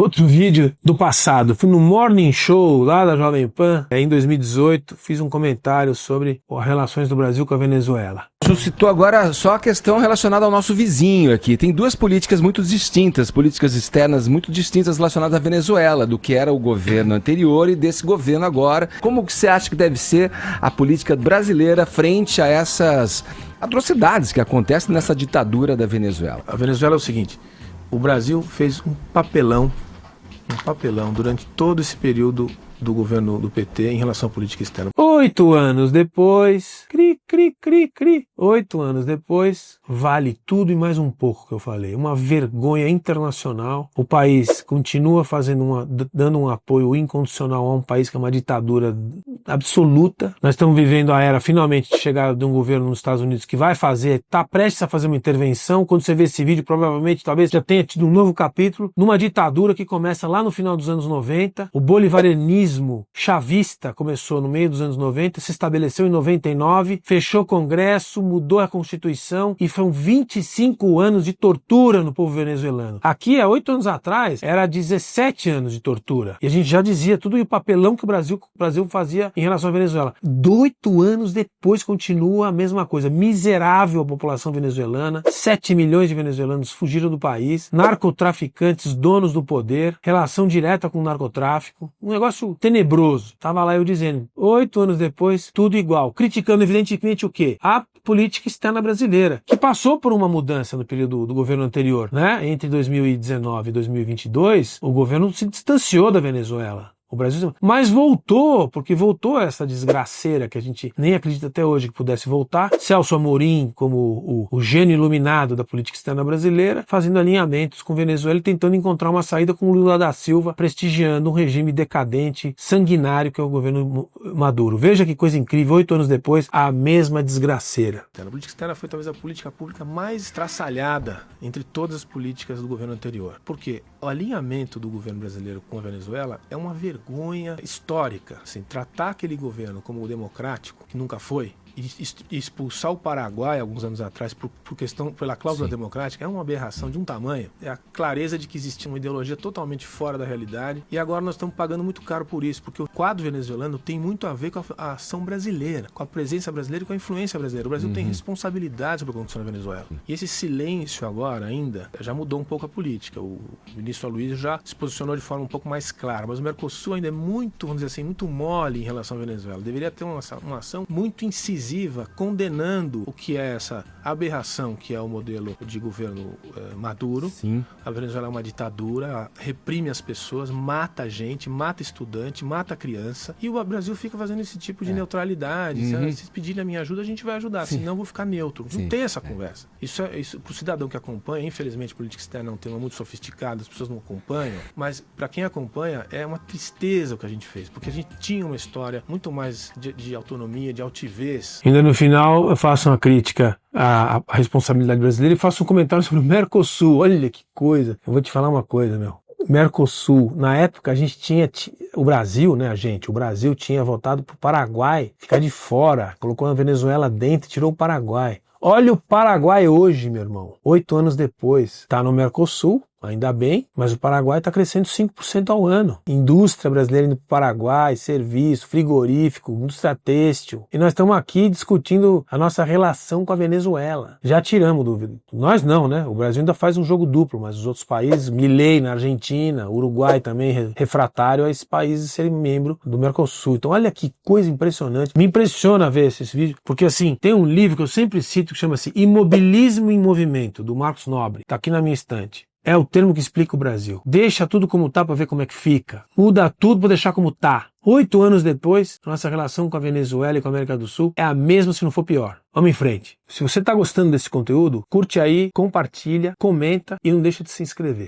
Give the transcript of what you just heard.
outro vídeo do passado. Fui no Morning Show lá da Jovem Pan, em 2018, fiz um comentário sobre as relações do Brasil com a Venezuela. Citou agora só a questão relacionada ao nosso vizinho aqui. Tem duas políticas muito distintas, políticas externas muito distintas relacionadas à Venezuela, do que era o governo anterior e desse governo agora. Como que você acha que deve ser a política brasileira frente a essas atrocidades que acontecem nessa ditadura da Venezuela? A Venezuela é o seguinte, o Brasil fez um papelão durante todo esse período do governo do PT em relação à política externa. 8 anos depois, 8 anos depois, vale tudo e mais um pouco que eu falei. Uma vergonha internacional. O país continua dando um apoio incondicional a um país que é uma ditadura absoluta. Nós estamos vivendo a era, finalmente, de chegada de um governo nos Estados Unidos que vai está prestes a fazer uma intervenção. Quando você vê esse vídeo, provavelmente, talvez já tenha tido um novo capítulo numa ditadura que começa lá no final dos anos 90. O bolivarianismo chavista começou no meio dos anos 90, se estabeleceu em 99, fechou o Congresso, mudou a Constituição e foram 25 anos de tortura no povo venezuelano. Aqui, há 8 anos atrás, era 17 anos de tortura. E a gente já dizia tudo e o papelão que o Brasil fazia em relação à Venezuela. 8 anos depois continua a mesma coisa. Miserável a população venezuelana, 7 milhões de venezuelanos fugiram do país, narcotraficantes, donos do poder, relação direta com o narcotráfico, um negócio tenebroso. Tava lá eu dizendo, 8 anos depois, tudo igual. Criticando evidentemente o quê? A política externa brasileira, que passou por uma mudança no período do governo anterior, né? Entre 2019 e 2022, o governo se distanciou da Venezuela. O Brasil, mas voltou, porque voltou essa desgraceira que a gente nem acredita até hoje que pudesse voltar. Celso Amorim, como o gênio iluminado da política externa brasileira, fazendo alinhamentos com Venezuela e tentando encontrar uma saída com o Lula da Silva, prestigiando um regime decadente, sanguinário que é o governo Maduro. Veja que coisa incrível, 8 anos depois, a mesma desgraceira. A política externa foi talvez a política pública mais estraçalhada entre todas as políticas do governo anterior. Porque o alinhamento do governo brasileiro com a Venezuela é uma vergonha histórica. Assim, tratar aquele governo como democrático, que nunca foi, e expulsar o Paraguai alguns anos atrás pela cláusula democrática é uma aberração de um tamanho. É a clareza de que existia uma ideologia totalmente fora da realidade e agora nós estamos pagando muito caro por isso, porque o quadro venezuelano tem muito a ver com a ação brasileira, com a presença brasileira e com a influência brasileira. O Brasil tem responsabilidade sobre o que aconteceu na Venezuela. E esse silêncio agora ainda já mudou um pouco a política. O ministro Aloysio já se posicionou de forma um pouco mais clara, mas o Mercosul ainda é muito, vamos dizer assim, muito mole em relação à Venezuela. Deveria ter uma ação muito incisiva condenando o que é essa aberração que é o modelo de governo Maduro. Sim. A Venezuela é uma ditadura, reprime as pessoas, mata gente, mata estudante, mata criança e o Brasil fica fazendo esse tipo de neutralidade. Se vocês pedirem a minha ajuda, a gente vai ajudar, senão eu vou ficar neutro. Não tem essa conversa. Isso para o cidadão que acompanha, infelizmente política externa é um tema muito sofisticado, as pessoas não acompanham, mas para quem acompanha é uma tristeza o que a gente fez, porque a gente tinha uma história muito mais de autonomia, de altivez. Ainda no final eu faço uma crítica à responsabilidade brasileira e faço um comentário sobre o Mercosul. Olha que coisa. Eu vou te falar uma coisa, meu. Mercosul, na época a gente tinha, o Brasil, né, o Brasil tinha votado pro Paraguai ficar de fora, colocou a Venezuela dentro e tirou o Paraguai. Olha o Paraguai hoje, meu irmão. 8 anos depois, tá no Mercosul, ainda bem, mas o Paraguai está crescendo 5% ao ano. Indústria brasileira indo para o Paraguai, serviço, frigorífico, indústria têxtil. E nós estamos aqui discutindo a nossa relação com a Venezuela. Já tiramos dúvida. Nós não, né? O Brasil ainda faz um jogo duplo, mas os outros países, Milei na Argentina, Uruguai também, refratário a esses países serem membro do Mercosul. Então olha que coisa impressionante. Me impressiona ver esses vídeos, porque assim, tem um livro que eu sempre cito que chama-se Imobilismo em Movimento, do Marcos Nobre. Está aqui na minha estante. É o termo que explica o Brasil. Deixa tudo como tá para ver como é que fica. Muda tudo para deixar como tá. 8 anos depois, nossa relação com a Venezuela e com a América do Sul é a mesma, se não for pior. Vamos em frente. Se você está gostando desse conteúdo, curte aí, compartilha, comenta e não deixa de se inscrever.